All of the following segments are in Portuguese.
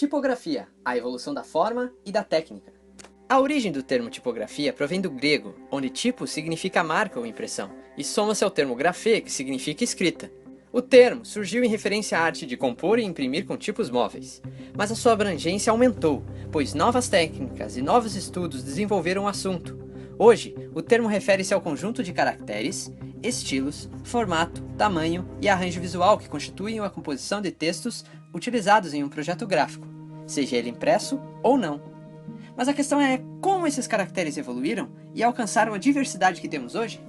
Tipografia, a evolução da forma e da técnica. A origem do termo tipografia provém do grego, onde tipo significa marca ou impressão, e soma-se ao termo grafê, que significa escrita. O termo surgiu em referência à arte de compor e imprimir com tipos móveis, mas a sua abrangência aumentou, pois novas técnicas e novos estudos desenvolveram o assunto. Hoje, o termo refere-se ao conjunto de caracteres, estilos, formato, tamanho e arranjo visual que constituem a composição de textos utilizados em um projeto gráfico, seja ele impresso ou não. Mas a questão é como esses caracteres evoluíram e alcançaram a diversidade que temos hoje?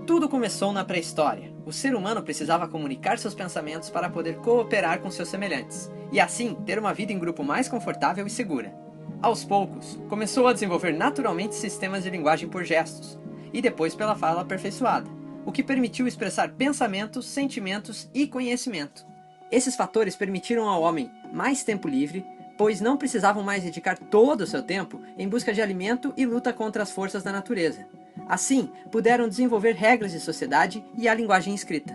Tudo começou na pré-história. O ser humano precisava comunicar seus pensamentos para poder cooperar com seus semelhantes, e assim ter uma vida em grupo mais confortável e segura. Aos poucos, começou a desenvolver naturalmente sistemas de linguagem por gestos, e depois pela fala aperfeiçoada, o que permitiu expressar pensamentos, sentimentos e conhecimento. Esses fatores permitiram ao homem mais tempo livre, pois não precisavam mais dedicar todo o seu tempo em busca de alimento e luta contra as forças da natureza. Assim, puderam desenvolver regras de sociedade e a linguagem escrita.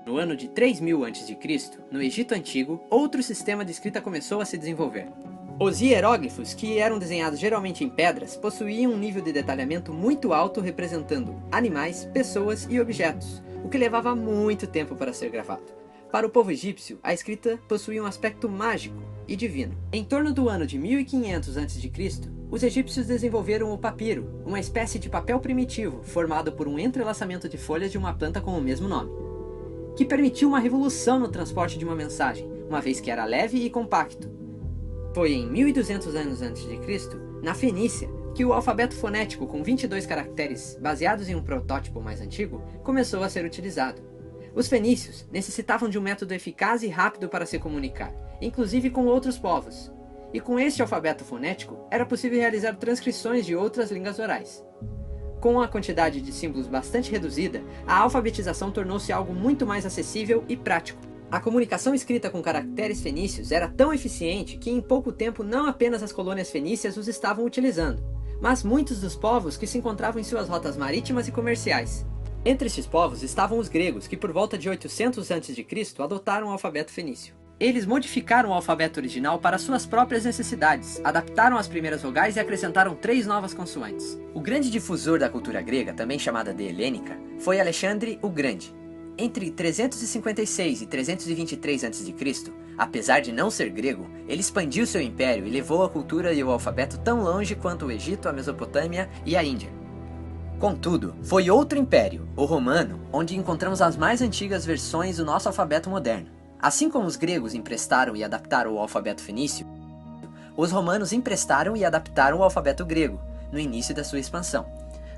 No ano de 3000 a.C., no Egito Antigo, outro sistema de escrita começou a se desenvolver. Os hieróglifos, que eram desenhados geralmente em pedras, possuíam um nível de detalhamento muito alto representando animais, pessoas e objetos, o que levava muito tempo para ser gravado. Para o povo egípcio, a escrita possuía um aspecto mágico e divino. Em torno do ano de 1500 a.C., os egípcios desenvolveram o papiro, uma espécie de papel primitivo formado por um entrelaçamento de folhas de uma planta com o mesmo nome, que permitiu uma revolução no transporte de uma mensagem, uma vez que era leve e compacto. Foi em 1200 anos antes de Cristo, na Fenícia, que o alfabeto fonético com 22 caracteres, baseados em um protótipo mais antigo, começou a ser utilizado. Os fenícios necessitavam de um método eficaz e rápido para se comunicar, inclusive com outros povos. E com este alfabeto fonético, era possível realizar transcrições de outras línguas orais. Com a quantidade de símbolos bastante reduzida, a alfabetização tornou-se algo muito mais acessível e prático. A comunicação escrita com caracteres fenícios era tão eficiente que em pouco tempo não apenas as colônias fenícias os estavam utilizando, mas muitos dos povos que se encontravam em suas rotas marítimas e comerciais. Entre estes povos estavam os gregos, que por volta de 800 a.C. adotaram o alfabeto fenício. Eles modificaram o alfabeto original para suas próprias necessidades, adaptaram as primeiras vogais e acrescentaram 3 novas consoantes. O grande difusor da cultura grega, também chamada de helênica, foi Alexandre o Grande. Entre 356 e 323 a.C., apesar de não ser grego, ele expandiu seu império e levou a cultura e o alfabeto tão longe quanto o Egito, a Mesopotâmia e a Índia. Contudo, foi outro império, o romano, onde encontramos as mais antigas versões do nosso alfabeto moderno. Assim como os gregos emprestaram e adaptaram o alfabeto fenício, os romanos emprestaram e adaptaram o alfabeto grego, no início da sua expansão.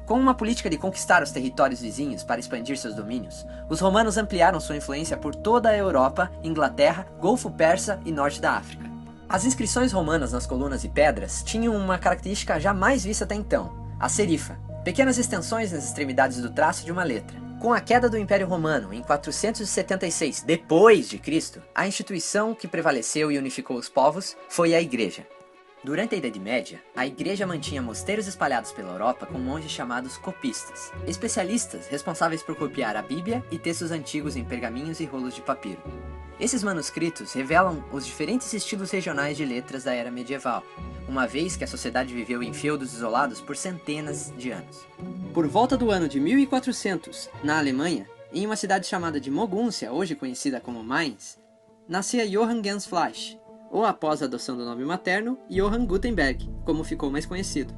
Com uma política de conquistar os territórios vizinhos para expandir seus domínios, os romanos ampliaram sua influência por toda a Europa, Inglaterra, Golfo Persa e norte da África. As inscrições romanas nas colunas e pedras tinham uma característica jamais vista até então, a serifa, pequenas extensões nas extremidades do traço de uma letra. Com a queda do Império Romano em 476 depois de Cristo, a instituição que prevaleceu e unificou os povos foi a Igreja. Durante a Idade Média, a Igreja mantinha mosteiros espalhados pela Europa com monges chamados copistas, especialistas responsáveis por copiar a Bíblia e textos antigos em pergaminhos e rolos de papiro. Esses manuscritos revelam os diferentes estilos regionais de letras da era medieval, uma vez que a sociedade viveu em feudos isolados por centenas de anos. Por volta do ano de 1400, na Alemanha, em uma cidade chamada de Moguntia, hoje conhecida como Mainz, nascia Johann Gans Fleisch, ou após a adoção do nome materno, Johann Gutenberg, como ficou mais conhecido.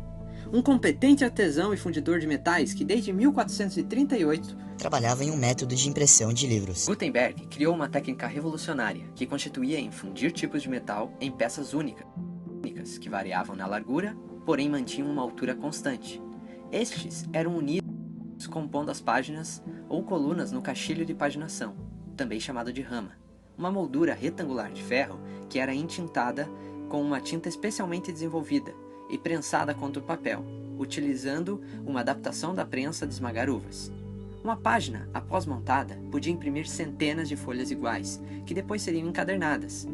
Um competente artesão e fundidor de metais que desde 1438 trabalhava em um método de impressão de livros. Gutenberg criou uma técnica revolucionária que consistia em fundir tipos de metal em peças únicas, que variavam na largura, porém mantinham uma altura constante. Estes eram unidos compondo as páginas ou colunas no caixilho de paginação, também chamado de rama, uma moldura retangular de ferro que era entintada com uma tinta especialmente desenvolvida e prensada contra o papel, utilizando uma adaptação da prensa de esmagar uvas. Uma página, após montada, podia imprimir centenas de folhas iguais, que depois seriam encadernadas.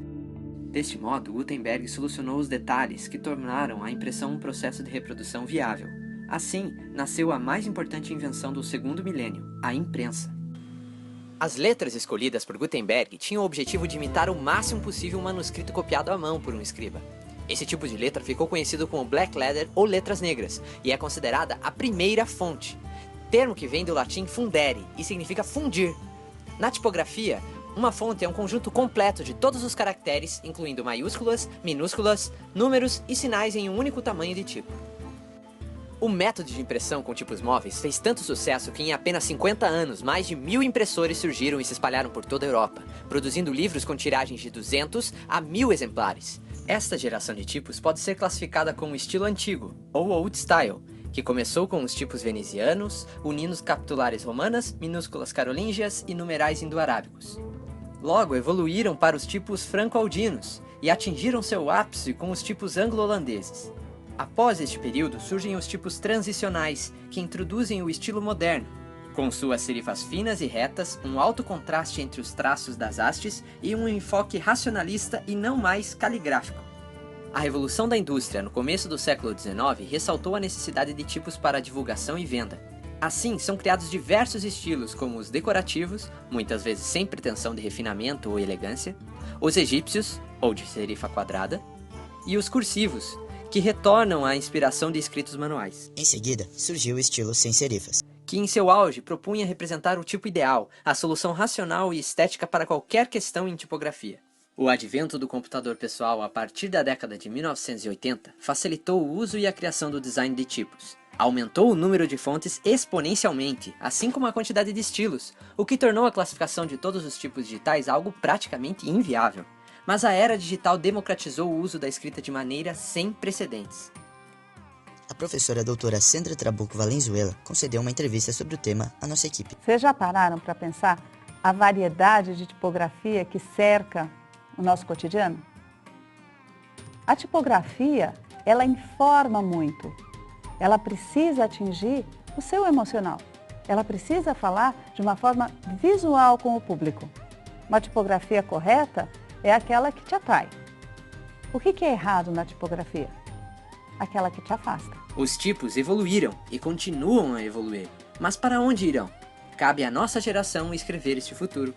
Deste modo, Gutenberg solucionou os detalhes que tornaram a impressão um processo de reprodução viável. Assim, nasceu a mais importante invenção do segundo milênio, a imprensa. As letras escolhidas por Gutenberg tinham o objetivo de imitar o máximo possível um manuscrito copiado à mão por um escriba. Esse tipo de letra ficou conhecido como black letter ou letras negras, e é considerada a primeira fonte, termo que vem do latim fundere e significa fundir. Na tipografia, uma fonte é um conjunto completo de todos os caracteres, incluindo maiúsculas, minúsculas, números e sinais em um único tamanho de tipo. O método de impressão com tipos móveis fez tanto sucesso que em apenas 50 anos, mais de 1000 impressores surgiram e se espalharam por toda a Europa, produzindo livros com tiragens de 200 a 1000 exemplares. Esta geração de tipos pode ser classificada como estilo antigo, ou Old Style, que começou com os tipos venezianos, unindo capitulares romanas, minúsculas carolíngias e numerais indo-arábicos. Logo evoluíram para os tipos franco-aldinos e atingiram seu ápice com os tipos anglo-holandeses. Após este período, surgem os tipos transicionais, que introduzem o estilo moderno, com suas serifas finas e retas, um alto contraste entre os traços das hastes e um enfoque racionalista e não mais caligráfico. A revolução da indústria no começo do século XIX ressaltou a necessidade de tipos para divulgação e venda. Assim, são criados diversos estilos, como os decorativos, muitas vezes sem pretensão de refinamento ou elegância, os egípcios, ou de serifa quadrada, e os cursivos, que retornam à inspiração de escritos manuais. Em seguida, surgiu o estilo sem serifas, que em seu auge propunha representar o tipo ideal, a solução racional e estética para qualquer questão em tipografia. O advento do computador pessoal a partir da década de 1980 facilitou o uso e a criação do design de tipos. Aumentou o número de fontes exponencialmente, assim como a quantidade de estilos, o que tornou a classificação de todos os tipos digitais algo praticamente inviável. Mas a era digital democratizou o uso da escrita de maneira sem precedentes. A professora doutora Sandra Trabuco Valenzuela concedeu uma entrevista sobre o tema à nossa equipe. Vocês já pararam para pensar a variedade de tipografia que cerca o nosso cotidiano? A tipografia, ela informa muito. Ela precisa atingir o seu emocional. Ela precisa falar de uma forma visual com o público. Uma tipografia correta é aquela que te atrai. O que é errado na tipografia? Aquela que te afasta. Os tipos evoluíram e continuam a evoluir. Mas para onde irão? Cabe à nossa geração escrever este futuro.